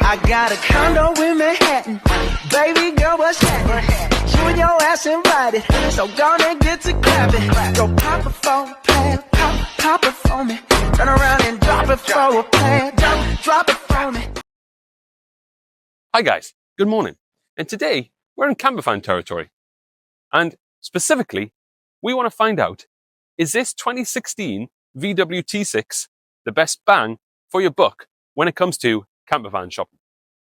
I got a condo in Manhattan. Baby girl, what's happening? You and your ass invited, so gonna get to clapping. Go pop it for a plan, pop it for me. Turn around and drop it for a plan, drop it for me. Hi guys, good morning. And today we're in campervan territory. And specifically, we want to find out, is this 2016 VW T6 the best bang for your buck when it comes to campervan shopping?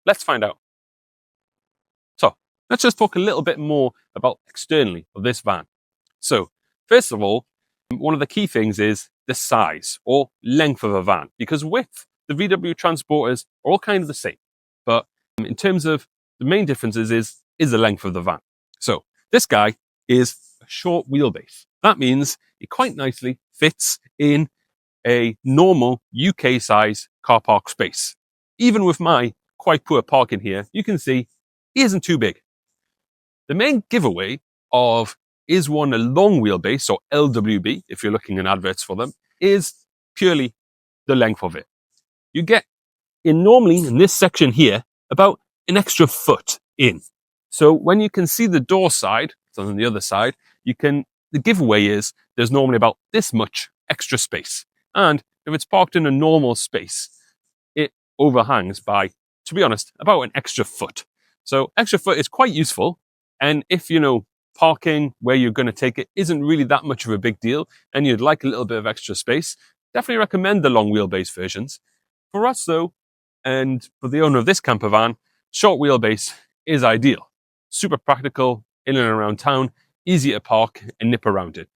Let's find out. So let's just talk a little bit more about externally of this van. So first of all, one of the key things is the size or length of a van, because with the VW transporters are all kind of the same. But in terms of the main differences is the length of the van. So this guy is a short wheelbase. That means it quite nicely fits in a normal UK size car park space. Even with my quite poor parking here, you can see it isn't too big. The main giveaway of is one a long wheelbase, or LWB, if you're looking in adverts for them, is purely the length of it. You get normally in this section here about an extra foot in. So when you can see the door side, it's on the other side, the giveaway is there's normally about this much extra space. And if it's parked in a normal space, it overhangs by, to be honest, about an extra foot. So extra foot is quite useful. And if, parking where you're going to take it isn't really that much of a big deal and you'd like a little bit of extra space, definitely recommend the long wheelbase versions. For us though, and for the owner of this camper van, short wheelbase is ideal. Super practical, in and around town, easy to park and nip around it.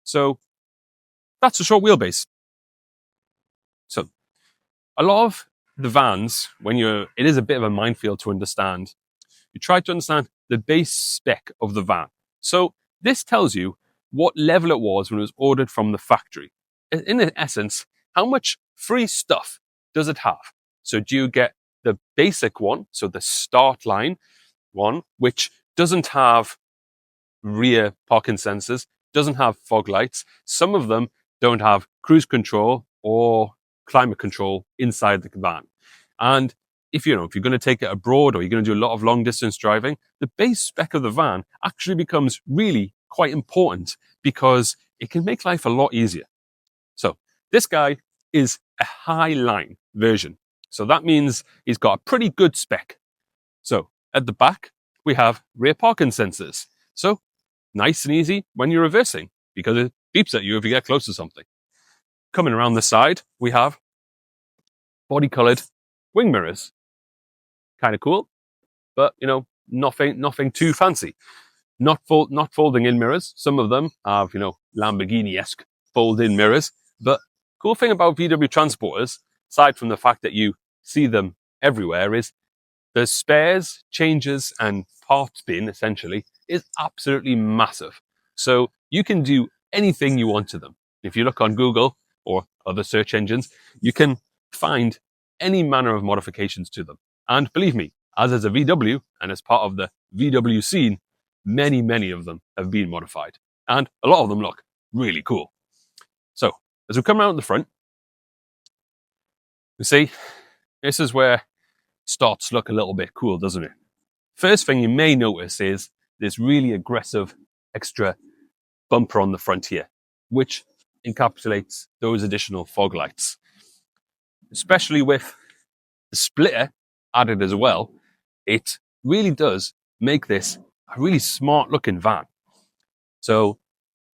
So that's a short wheelbase. So a lot of the vans, it is a bit of a minefield to understand. You try to understand the base spec of the van. So this tells you what level it was when it was ordered from the factory. In essence, how much free stuff does it have? So do you get the basic one, so the start line one, which doesn't have rear parking sensors, doesn't have fog lights. Some of them don't have cruise control or climate control inside the van. And if you're going to take it abroad or you're going to do a lot of long distance driving, the base spec of the van actually becomes really quite important because it can make life a lot easier. So this guy is a high line version. So that means he's got a pretty good spec. So at the back, we have rear parking sensors. So nice and easy when you're reversing because it beeps at you if you get close to something. Coming around the side, we have body colored wing mirrors. Kind of cool, but nothing too fancy. Not folding in mirrors. Some of them have, Lamborghini-esque fold-in mirrors. But cool thing about VW transporters, aside from the fact that you see them everywhere, is the spares, changes, and parts bin, essentially, is absolutely massive. So you can do anything you want to them. If you look on Google or other search engines, you can find any manner of modifications to them. And believe me, as is a VW and as part of the VW scene, many of them have been modified. And a lot of them look really cool. So as we come around the front, you see, this is where it starts to look a little bit cool, doesn't it? First thing you may notice is this really aggressive extra bumper on the front here, which encapsulates those additional fog lights. Especially with the splitter added as well, it really does make this a really smart looking van. So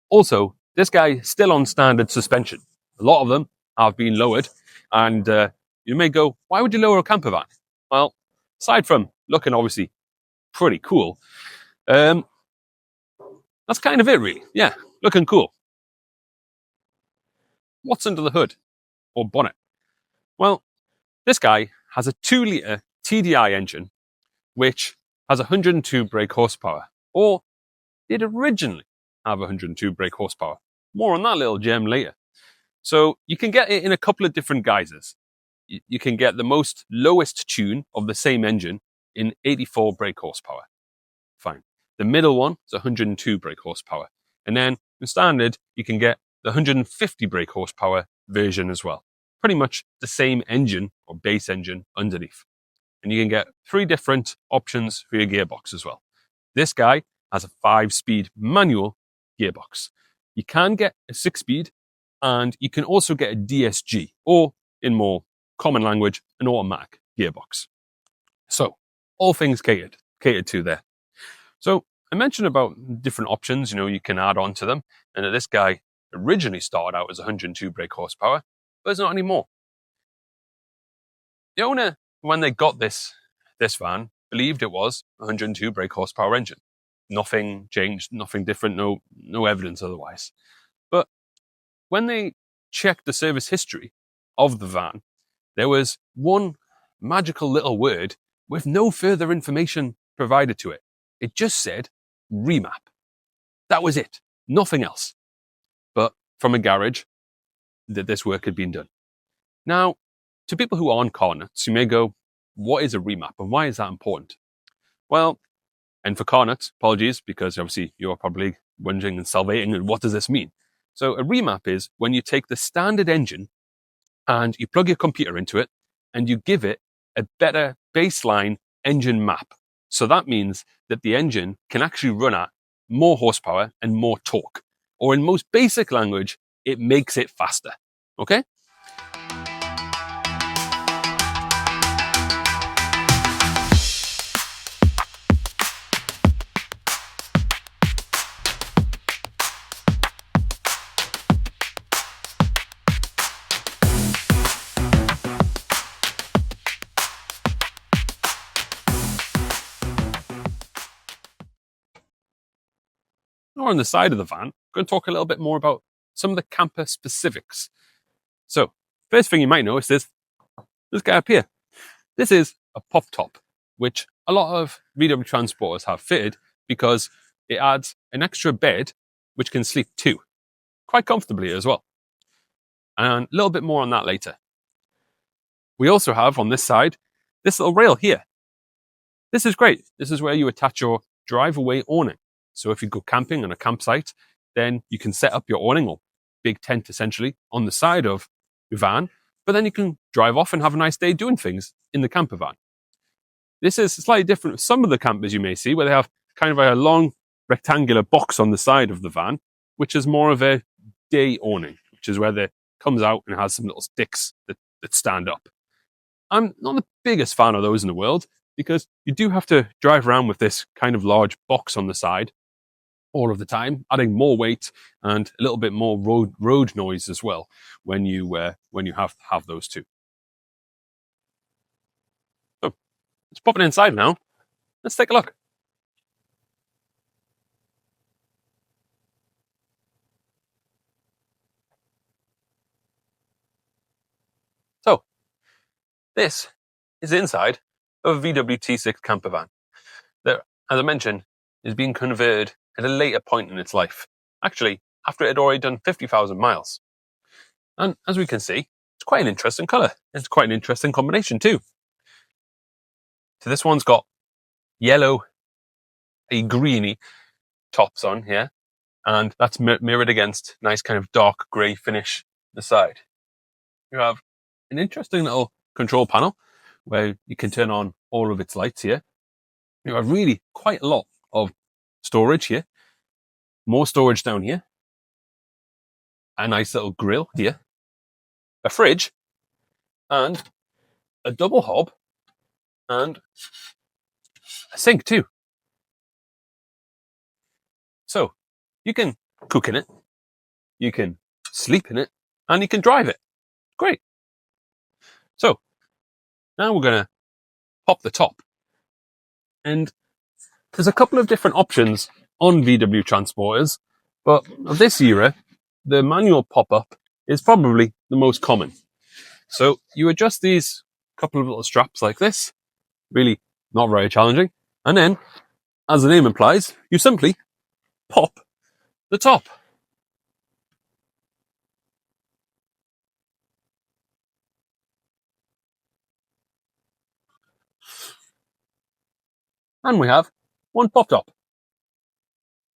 also, this guy is still on standard suspension. A lot of them have been lowered, and you may go, why would you lower a camper van? Well, aside from looking obviously pretty cool, that's kind of it really. Yeah, looking cool. What's under the hood or bonnet? Well, this guy has a 2-litre TDI engine, which has 102 brake horsepower, or did originally have 102 brake horsepower. More on that little gem later. So you can get it in a couple of different guises. You can get the most lowest tune of the same engine in 84 brake horsepower. Fine. The middle one is 102 brake horsepower. And then in standard, you can get the 150 brake horsepower version as well. Pretty much the same engine or base engine underneath. and you can get 3 different options for your gearbox as well. This guy has a 5-speed manual gearbox. You can get a 6-speed, and you can also get a DSG, or in more common language, an automatic gearbox. So all things catered to there. So I mentioned about different options, you can add on to them, and that this guy originally started out as 102 brake horsepower, but it's not anymore. The owner, when they got this van, believed it was 102 brake horsepower engine. Nothing changed, nothing different, no evidence otherwise. But when they checked the service history of the van, there was one magical little word with no further information provided to it. It just said remap. That was it. Nothing else. But from a garage, that this work had been done. Now, to people who aren't car nuts, you may go, what is a remap and why is that important? Well, and for car nuts, apologies, because obviously you're probably wondering and salivating, what does this mean? So a remap is when you take the standard engine and you plug your computer into it and you give it a better baseline engine map. So that means that the engine can actually run at more horsepower and more torque. Or in most basic language, it makes it faster. Okay? Or on the side of the van, I'm going to talk a little bit more about some of the camper specifics. So, first thing you might notice is this guy up here. This is a pop top, which a lot of VW transporters have fitted because it adds an extra bed which can sleep 2 quite comfortably as well. And a little bit more on that later. We also have on this side this little rail here. This is great. This is where you attach your drive-away awning. So if you go camping on a campsite, then you can set up your awning or big tent essentially on the side of your van, but then you can drive off and have a nice day doing things in the camper van. This is slightly different with some of the campers you may see where they have kind of a long rectangular box on the side of the van, which is more of a day awning, which is where it comes out and has some little sticks that stand up. I'm not the biggest fan of those in the world because you do have to drive around with this kind of large box on the side all of the time, adding more weight and a little bit more road noise as well when you have those two. So let's pop it inside now. Let's take a look. So this is inside of a VW T6 camper van that, as I mentioned, is being converted at a later point in its life. Actually, after it had already done 50,000 miles. And as we can see, it's quite an interesting colour. It's quite an interesting combination too. So this one's got yellow, a greeny tops on here, and that's mirrored against nice kind of dark grey finish on the side. You have an interesting little control panel where you can turn on all of its lights here. You have really quite a lot of storage here, more storage down here, a nice little grill here, a fridge, and a double hob, and a sink too. So you can cook in it, you can sleep in it, and you can drive it. Great. So now we're going to pop the top. And there's a couple of different options on VW transporters, but of this era, the manual pop-up is probably the most common. So you adjust these couple of little straps like this, really not very challenging, and then, as the name implies, you simply pop the top. And we have one pop top.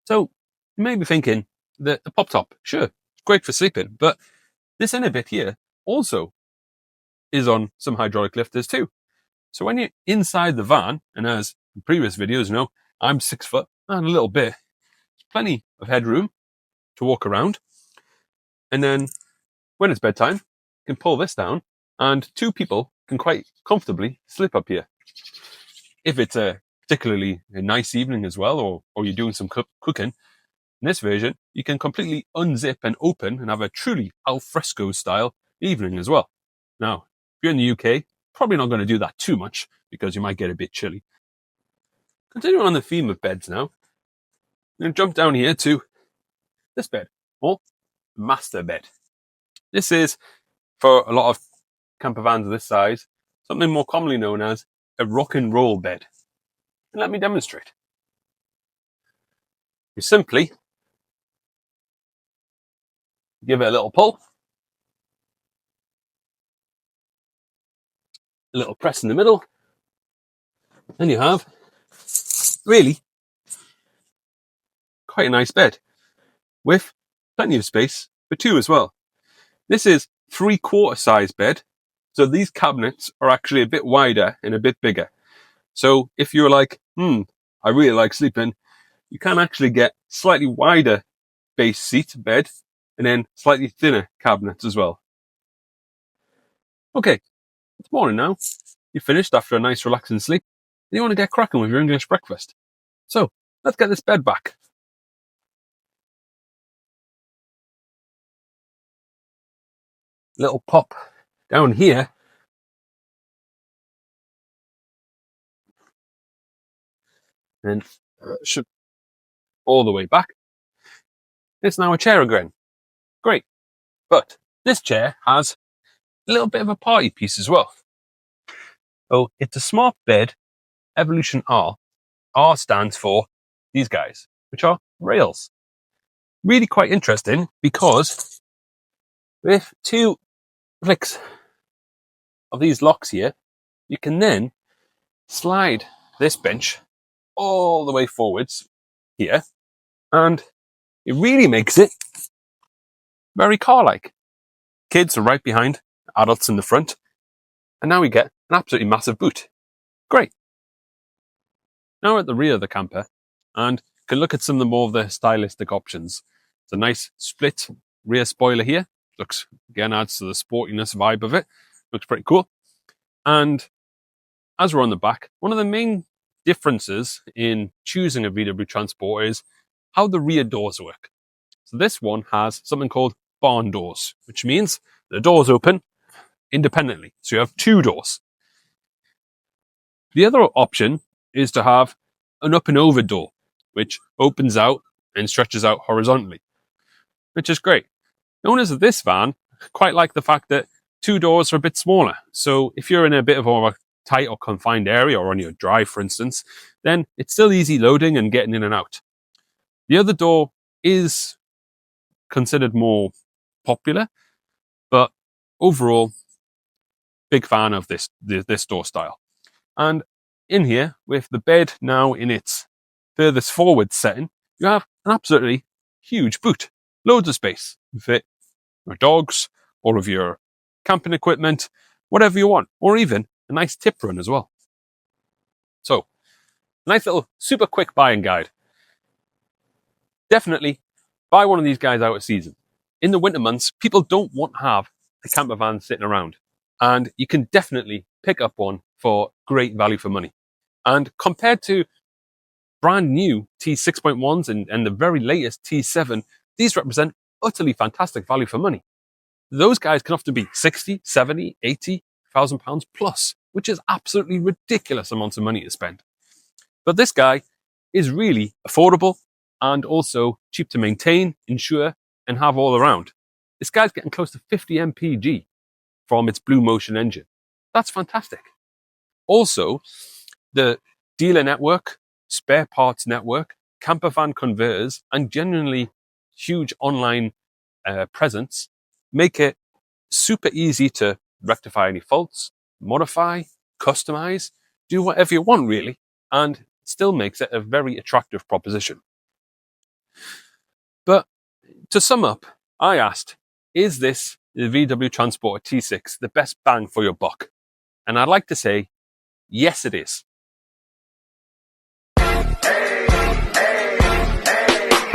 So you may be thinking that the pop top, sure, great for sleeping, but this inner bit here also is on some hydraulic lifters too. So when you're inside the van, and as in previous videos, you know, I'm 6 foot and a little bit, there's plenty of headroom to walk around. And then when it's bedtime, you can pull this down and 2 people can quite comfortably sleep up here. If it's a particularly a nice evening as well, or you're doing some cooking, in this version, you can completely unzip and open and have a truly al fresco style evening as well. Now, if you're in the UK, probably not going to do that too much because you might get a bit chilly. Continuing on the theme of beds now, I'm going to jump down here to this bed, or master bed. This is, for a lot of camper vans of this size, something more commonly known as a rock and roll bed. And let me demonstrate. You simply give it a little pull, a little press in the middle, and you have really quite a nice bed with plenty of space for 2 as well. This is 3/4 size bed, so these cabinets are actually a bit wider and a bit bigger. So if you're like, I really like sleeping, you can actually get slightly wider base seat bed and then slightly thinner cabinets as well. Okay, it's morning now. You're finished after a nice relaxing sleep, and you want to get cracking with your English breakfast. So let's get this bed back. Little pop down here. And should all the way back. It's now a chair again. Great. But this chair has a little bit of a party piece as well. So it's a smart bed, Evolution R. R stands for these guys, which are rails. Really quite interesting because with 2 flicks of these locks here, you can then slide this bench all the way forwards here, and it really makes it very car-like. Kids are right behind, adults in the front, and now we get an absolutely massive boot. Great. Now we're at the rear of the camper, and can look at some of the more of the stylistic options. It's a nice split rear spoiler here. Looks, again, adds to the sportiness vibe of it. Looks pretty cool. And as we're on the back, one of the main differences in choosing a VW Transporter is how the rear doors work. So this one has something called barn doors, which means the doors open independently. So you have 2 doors. The other option is to have an up and over door, which opens out and stretches out horizontally, which is great. Owners of this van quite like the fact that 2 doors are a bit smaller. So if you're in a bit of a tight or confined area, or on your drive, for instance, then it's still easy loading and getting in and out. The other door is considered more popular, but overall, big fan of this door style. And in here, with the bed now in its furthest forward setting, you have an absolutely huge boot. Loads of space to fit your dogs, all of your camping equipment, whatever you want, or even a nice tip run as well. So, nice little super quick buying guide. Definitely buy one of these guys out of season. In the winter months, people don't want to have a camper van sitting around, and you can definitely pick up one for great value for money. And compared to brand new T6.1s and the very latest T7, these represent utterly fantastic value for money. Those guys can often be 60, 70, 80,000 pounds plus, which is absolutely ridiculous amounts of money to spend. But this guy is really affordable and also cheap to maintain, insure, and have all around. This guy's getting close to 50 mpg from its Blue Motion engine. That's fantastic. Also, the dealer network, spare parts network, campervan converters, and genuinely huge online presence make it super easy to rectify any faults, modify, customize, do whatever you want really, and still makes it a very attractive proposition. But to sum up, I asked, is this the VW Transporter T6 the best bang for your buck? And I'd like to say Yes, it is.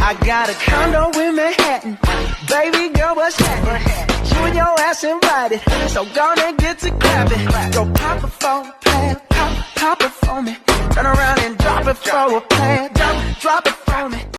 I got a condo in Manhattan. Baby girl, what's happening? You and your ass invited, so gonna get to clapping. Go pop a phone, pad, pop it for me. Turn around and drop it for a plan. Drop it for